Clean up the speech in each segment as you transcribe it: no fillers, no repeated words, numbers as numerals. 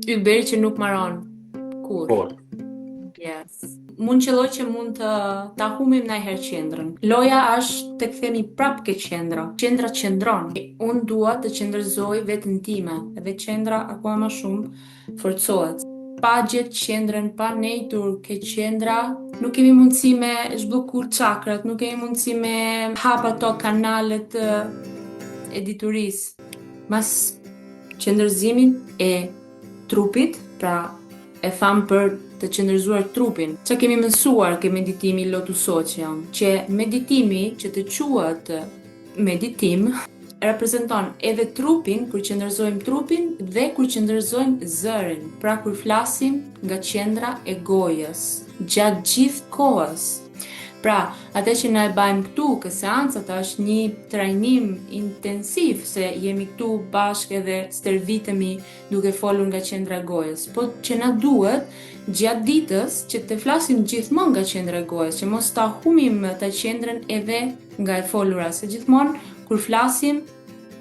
Ylberi që nuk mbaron kur. Po. Yes. Mund qelloj që mund të ta humim ndajherë qendrën. Loja është të kthehemi prap ke qendra. Qendra qendron. Unë dua të qendrëzoj veten time, edhe qendra akoma më shumë forcohet. Pa gjetë qendrën, pa nejtur ke qendra, nuk kemi mundësi me zhbllokuar çakrat, nuk kemi mundësi me hap ato kanalet e diturisë. Mas qendrëzimin e trupit, pra e tham për të qëndërzuar trupin. Që kemi mësuar ke meditimi Lotus Socian, që meditimi që të quhet meditim reprezenton edhe trupin, kur qëndërzojmë trupin dhe kur qëndërzojmë zërin, pra kur flasim nga qendra e gojës, gjatë gjithë kohës. Pra, atë që na e bajmë këtu, kë seancat është një trajnim intensiv, se jemi këtu bashkë edhe stërvitemi duke folur nga qendra e gojës. Po që na duhet gjatë ditës që të flasim gjithmonë nga qendra e gojës, që mos ta humim të qendrën edhe nga e folura, se gjithmonë kur flasim,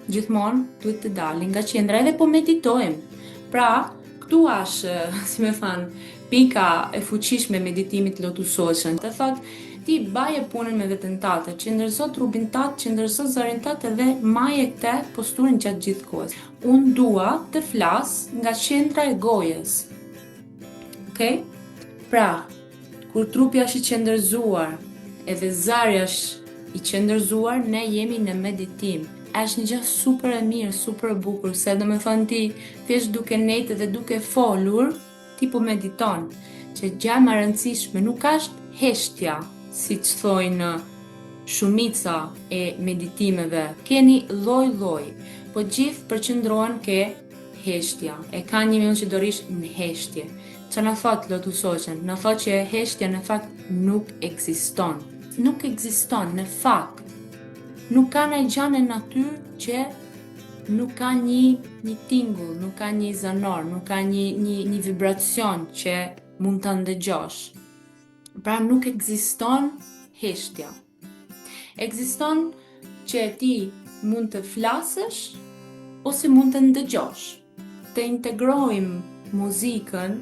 gjithmonë duhet të dalim nga qendra edhe po meditojmë. Pra, këtu është, si me thanë, pika e fuqishme meditimit Lotus Socian. Të thotë, ti baje punën me veten tate, qëndërzo trupin tat, qëndërzo zërin tat edhe maje këtë posturën gjatë gjithë kohës. Unë dua të flas nga qendra e gojës. Okej? Pra, kur trupi është i qëndërzuar, edhe zari është i qëndërzuar, ne jemi në meditim. Është një gjë super e mirë, super e bukur, se do me thënë ti, thjesht duke nejtë dhe duke folur, ti po mediton. Që gjë më e rëndësishme nuk është heshtja, si që thojnë shumica e meditimeve. Keni lloj-lloj, po gjithë përqendrohen ke heshtja. E ka një mund që do rish në heshtje. Që në thot Lotus Socian? Në thot që heshtja në fakt nuk ekziston. Nuk ekziston, në fakt. Nuk ka në gjë në natyrë që nuk ka një tingull, nuk ka një zanor, nuk ka një vibracion që mund të ndëgjosh. Pra nuk ekziston heshtja. Ekziston që ti mund të flasësh ose mund të ndëgjosh. Të integrojmë muzikën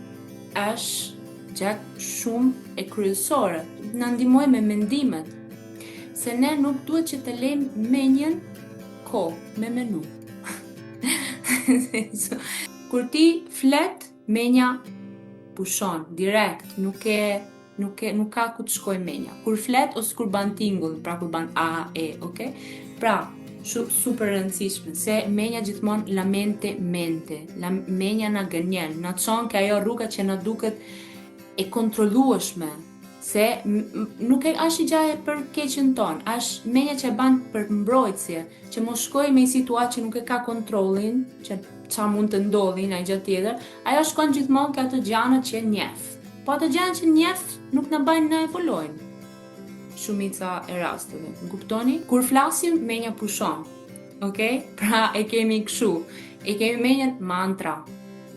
është gjë shumë e kryesore. Na ndihmoj me mendimet. Se ne nuk duhet që të lejmë menjen kohë me menu. Kur ti flet, menja pushon direkt, nuk ka ku të shkoj menja. Kur flet ose kur ban tingull, pra kur ban a, e, okay? Pra, super rëndësishme, se menja gjithmonë la mente, la menja na gënjen, na çon ke ajo rruga që na duket e kontrollueshme, se nuk e është i gjaje për keqen ton, është menja që e ban për mbrojtësje, që mos shkoj me një situatë që nuk e ka kontrollin, që qa mund të ndodhin ai gjatë tjetër, ajo shkon gjithmonë ka ato gjanat që njeh. Po ato gjanat që njeh nuk na bajnë na evolojnë. Shumica e rasteve. Më kuptoni? Kur flasim, menja pushon. Okej? Pra e kemi kështu. E kemi menjen mantra.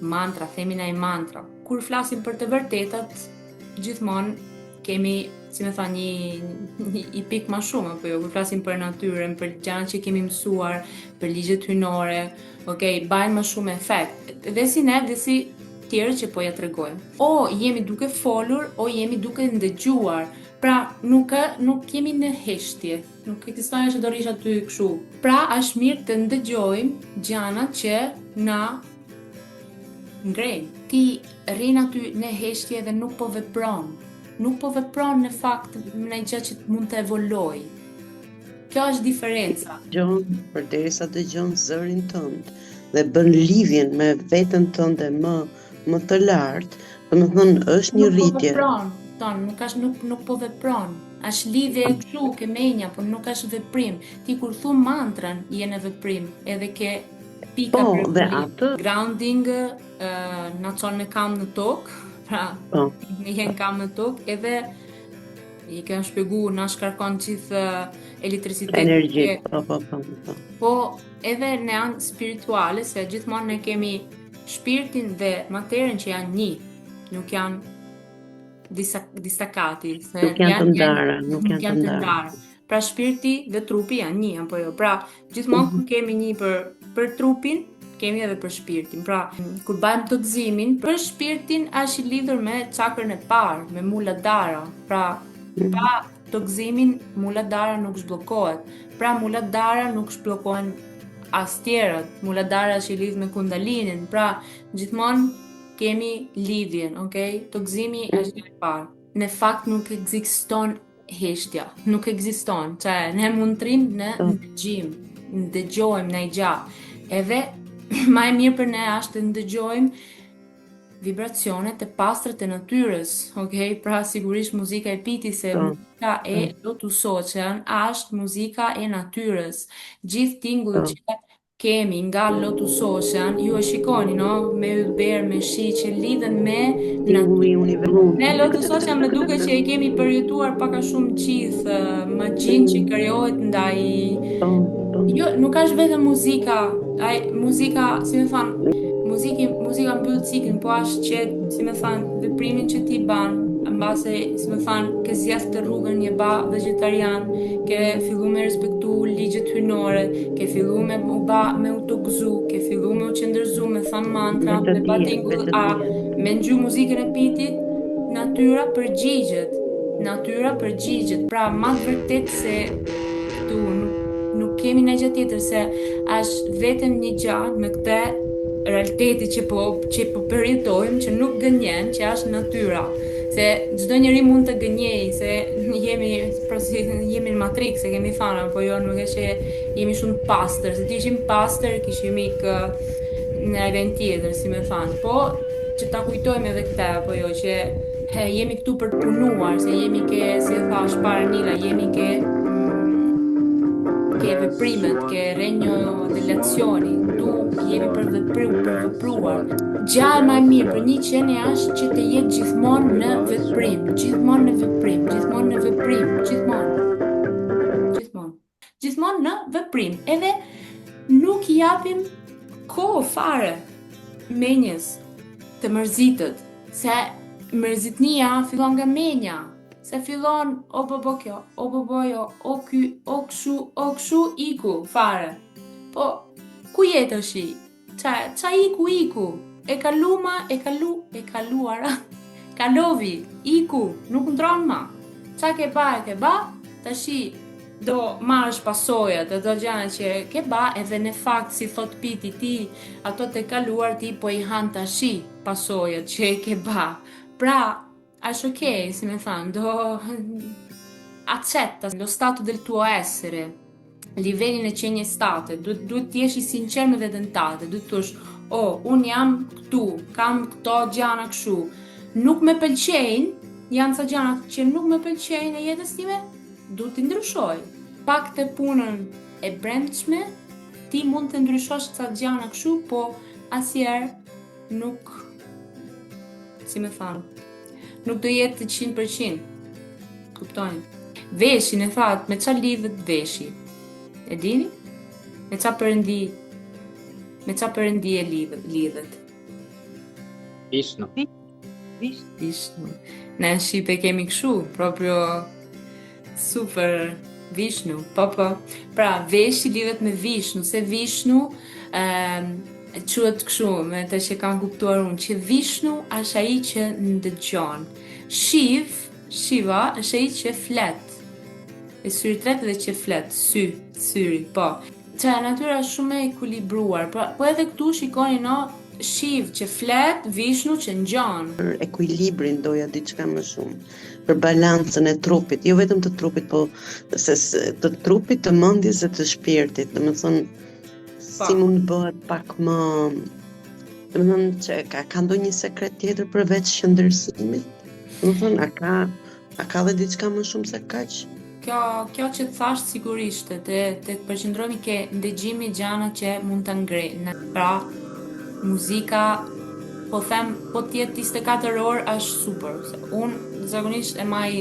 Mantra, themi na i mantra. Kur flasim për të vërtetat, gjithmonë kemi, si me tha, një pik ma shumë, apo jo, kur flasim për natyrën, për gjërat që kemi mësuar, për ligjet hyjnore, okay, bajnë ma shumë efekt. Dhe si ne, dhe si tjerë që po ja tregojmë. O jemi duke folur, o jemi duke ndëgjuar. Pra, nuk jemi në heshtje, nuk ekziston që do rish aty kështu. Pra, është mirë të ndëgjojmë gjërat që na ngrejnë. Ti rrin aty në heshtje dhe nuk po vepron. Nuk po vepron në fakt në gjë që mund të evoloj. Kjo është diferenca. Përderisa dëgjon zërin tënd dhe bën lidhjen me veten tënde më të lartë, domethënë është një rritje. Nuk po vepron. Është lidhje e kështu ke menja, por nuk është veprim. Ti kur thu mantrën, je në veprim, edhe ke pika dhe atë grounding, na çon me kam në tokë, pra me jen kam në tokë, edhe i kanë shpjeguar na shkarkon gjithë elektricitetin. Energji, po edhe në anë spirituale, se gjithmonë ne kemi shpirtin dhe materien që janë një, nuk janë distakati, se nuk janë të ndara. Pra shpirti dhe trupi janë një, apo jo. Pra gjithmonë kur kemi një për trupin, kemi edhe për shpirtin. Pra, kur bëjmë të gëzimin, për shpirtin është i lidhur me çakrën e parë, me Muladhara. Pra, pa të gëzimin, Muladhara nuk zhbllokohet. Pra, Muladhara nuk zhbllokohen as tjerët. Muladhara është i lidhur me Kundalinin. Pra, gjithmonë kemi lidhjen, okay? Të gëzimi është i parë. Në fakt nuk ekziston heshtja, nuk ekziston. Ne mund të rrim në ndëgjim, ndëgjojmë në gjatë. Edhe më e mirë për ne është të ndëgjojmë vibracionet e pastra të natyrës, okay? Pra sigurisht muzika e piti se muzika e Lotus Ocean është muzika e natyrës. Gjithë tingullit që kemi nga Lotus Ocean, ju e shikoni, no? Me ylber, me shi që lidhen me natyrën. Ne Lotus Ocean më duket që e kemi përjetuar pak a shumë gjithë magjinë që krijohet ndaj. Jo, nuk është vetëm muzika, muzika, si më thanë, muzika mbyll ciklin, po është që, si më thanë, veprimin që ti ban, mbase, si më thanë, ke zgjedh të rrugën je ba vegetarian, ke fillu me respektu ligjet hyjnore, ke fillu me u të gëzu, ke fillu me u qëndërzu, me thanë mantra, me ba tingull, me ngju muzikën e pitit, natyra përgjigjet. Natyra përgjigjet. Pra, ma të vërtet se këtu nuk kemi në gjë tjetër se është vetëm një gjatë me këtë realiteti që po përjetojmë, që nuk gënjen, që është natyra. Se çdo njeri mund të gënjej, se jemi në Matrix, se kemi thënë, po jo nuk e që jemi shumë pastër, se ti ishim pastër, kishim ikë në event tjetër, si me thënë. Po që ta kujtojmë edhe këtë, po jo që jemi këtu për të punuar, se jemi ke, si e thash para Nila, jemi ke veprimet, ke renjo dhe lezioni, tu jemi për vepruar. Gjallë më mirë për një qenie është që të jetë gjithmonë në veprim, gjithmonë në veprim, edhe nuk i japim kohë fare menjes të mërzitët, se mërzitnia fillon nga menja. Se fillon o bëbo kjo, o bëbo jo, o ky, o kshu, iku, fare. Po, ku jetë është i? Qa iku? E kaluara, kalovi, iku, nuk ndronë ma. Qa ke ba, tashi do marrësh pasojat, do gjana që ke ba, edhe në fakt, si thot piti ti, ato të kaluar ti po i han tashi pasojat që ke ba. Pra, është ok, si me thanë, do accetta lo stato del tuo essere, livelin e qenje state, duhet t'jesh i sinqer me veten tate, duhet t'ush, unë jam këtu, kam këto gjana këshu, nuk me pëlqejnë, janë sa gjana që nuk me pëlqejnë e jetës time, duhet t'i ndryshoj. Pak të punën e brendshme, ti mund të ndryshosh ca gjana këshu, po asjerë nuk, si me thanë, nuk do jetë të 100%. Kuptojnë? Veshin e thatë, me qa lidhet veshi? E dini? Me qa përëndi e lidhet? Vishnu. Ne në Shqipe kemi këshu, proprio super Vishnu. Po. Pra, veshi lidhet me Vishnu, se Vishnu quhet kështu, me të që kam kuptuar unë, që Vishnu është ai që ndëgjon. Shiva është ai që flet. E syri tretë dhe që flet, syri, po. Natyra është shumë e ekuilibruar, po edhe këtu shikoni Shiv që flet, Vishnu që ngjon. Për ekuilibrin doja diçka më shumë, për balancën e trupit, jo vetëm të trupit, po të trupit, të mendjes dhe të shpirtit, domethënë si mund bëhet pak më, domethënë që ka ndonjë sekret tjetër përveç qëndërsimit? Domethënë a ka dhe diçka më shumë se kaq? Kjo që të thash sigurisht, të përqendrohemi ke ndëgjimi gjana që mund të ngrenë. Pra, muzika, po them, po tjetë 24 orë është super. Unë zakonisht e maj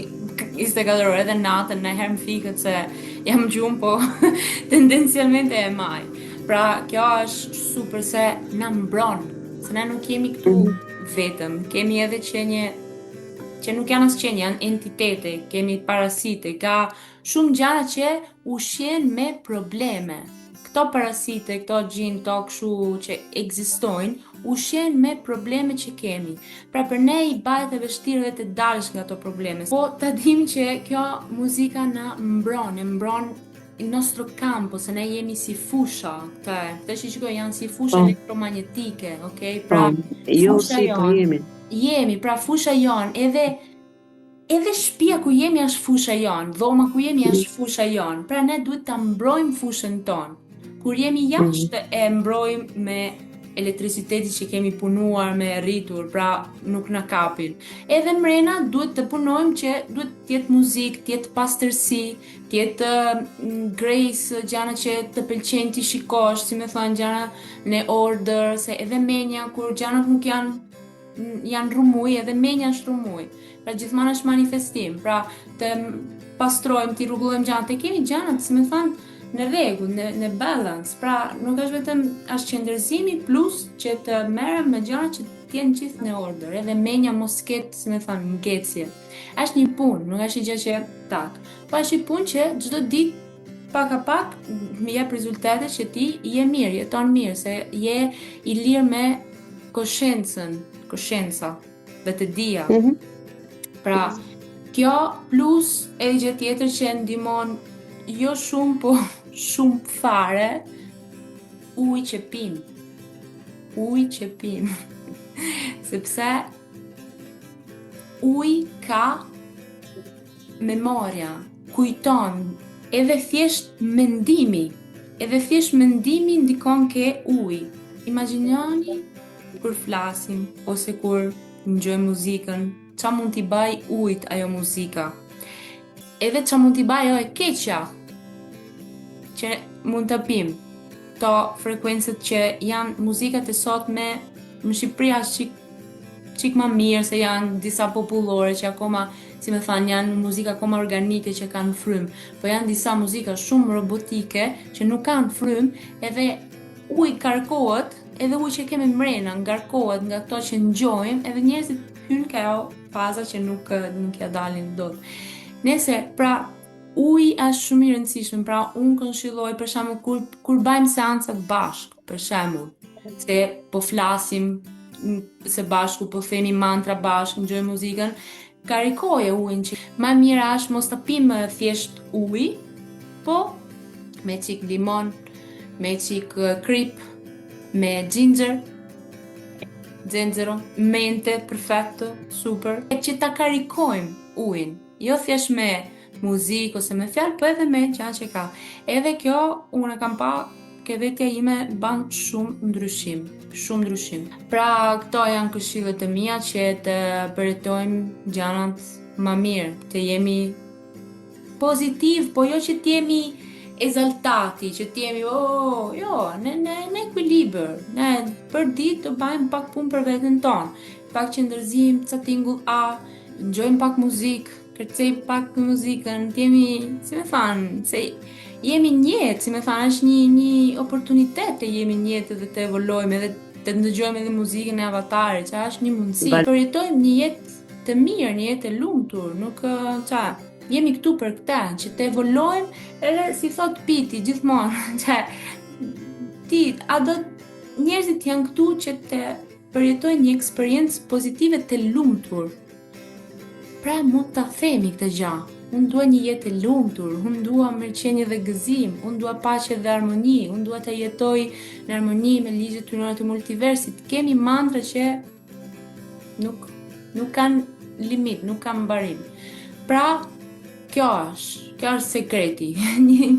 24 orë edhe natën, në herë më fikët se jam gjumë, po tendencialmente e maj. Pra, kjo është super se na mbron, se na nuk jemi këtu vetëm, kemi edhe qenje që nuk janë as qenje, janë entitete, kemi parasite, ka shumë gjana që ushqen me probleme. këto parasite, këto gjin, këto kështu që ekzistojnë, ushqen me problemet që kemi. Pra për ne i bëhet e vështirë dhe të dalësh nga ato probleme. Po ta dim që kjo muzika na mbron, e mbron il nostro campo, se ne jemi si fusha, këtë shikoj janë si fusha elektromagnetike, okay? Pra Jo fusha si po jonë. jemi. Jemi, pra fusha jonë, edhe shtëpia ku jemi është fusha jonë, dhoma ku jemi është fusha jonë. Pra ne duhet ta mbrojmë fushën tonë. Kur jemi jashtë e mbrojmë me elektriciteti që kemi punuar me rritur, pra nuk na kapin. Edhe mrena duhet të punojmë që duhet t'jetë muzikë, t'jetë pastërsi, t'jetë grace, gjana që të pëlqejnë ti shikosh, si me thënë gjana në order, se edhe menja kur gjanat nuk janë rrumuj, edhe menja është rrumuj. Pra gjithmonë është manifestim. Pra të pastrojmë, të rregullojmë gjanat, të kemi gjanat, si me thënë, në rregull, në balance. Pra nuk është vetëm as qëndërzimi plus që të merrem me gjanat që të jenë gjithë në order, edhe menja mos ketë, si me thënë, ngecje. Është një punë, nuk është një gjë që tak. Po është një punë që çdo ditë pak a pak më jep rezultate që ti je mirë, jeton mirë, se je i lirë me koshenca dhe të dija. Pra, kjo plus edhe gjë tjetër që ndihmon jo shumë, po shumë fare, ujë që pim. Ujë që pim. Sepse uji ka memoria, kujton, edhe thjesht mendimi ndikon ke uji. Imagjinoni kur flasim ose kur ndjojmë muzikën, qa mund t'i baj ujit ajo muzika. Edhe qa mund t'i baj ajo e keqja që mund të pim. To frekuencët që janë muzikat e sotme në Shqipëri është qik ma mirë, se janë disa popullore që akoma, si me thanë, janë muzika akoma organike që kanë frymë, po janë disa muzika shumë robotike që nuk kanë frymë, edhe uji karkohet, edhe uji që kemi mrena ngarkohet nga këto që ngjojmë, edhe njerëzit hynë kjo faza që nuk ja dalin dot. Nëse, pra, uji është shumë i rëndësishëm, pra unë këshilloj për shembull kur bëjmë seancat bashkë, për shembull, se po flasim se bashku, po themi mantra bashkë, ngjojmë muzikën, karikoje ujin që më mirë është mos ta pim thjesht uji, po me çik limon, me çik krip, me ginger, zenzero, mente, perfetto, super. E që ta karikojmë ujin, jo thjesht me muzikë ose me fjalë, po edhe me gjëra që ka. Edhe kjo unë kam pa ke vetja ime ban shumë ndryshim. Pra këto janë këshillet e mia që të përjetojmë gjanat më mirë, të jemi pozitiv, po jo që të jemi ezaltati, që të jemi jo, në ekuilibër, ne për ditë të bëjmë pak punë për veten tonë, pak qëndërzim, ca tingull ngjojmë pak muzikë, kërcej pak muzikën, të jemi, si me thanë, se jemi njetë, si me thanë, është një oportunitet të jemi njetë dhe të evoluojmë edhe të ndëgjojmë edhe muzikën e Avatarit, që është një mundësi. Përjetojmë një jetë të mirë, një jetë e lumtur, nuk jemi këtu për këtë, që të evoluojmë edhe si thot Piti gjithmonë, njerëzit janë këtu që të përjetojnë një eksperiencë pozitive të lumtur. Pra mund ta themi këtë gjë. Unë dua një jetë e lumtur, unë dua mirëqenie dhe gëzim, unë dua paqe dhe armoni, unë dua të jetoj në armoni me ligjet hyjnore të multiversit. Kemi mantra që nuk kanë limit, nuk kanë mbarim. Pra, kjo është sekreti,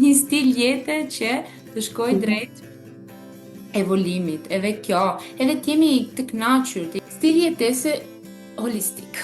një stil jete që të shkoj drejt evolimit, edhe kjo, edhe të jemi të kënaqur, stil jetese holistik.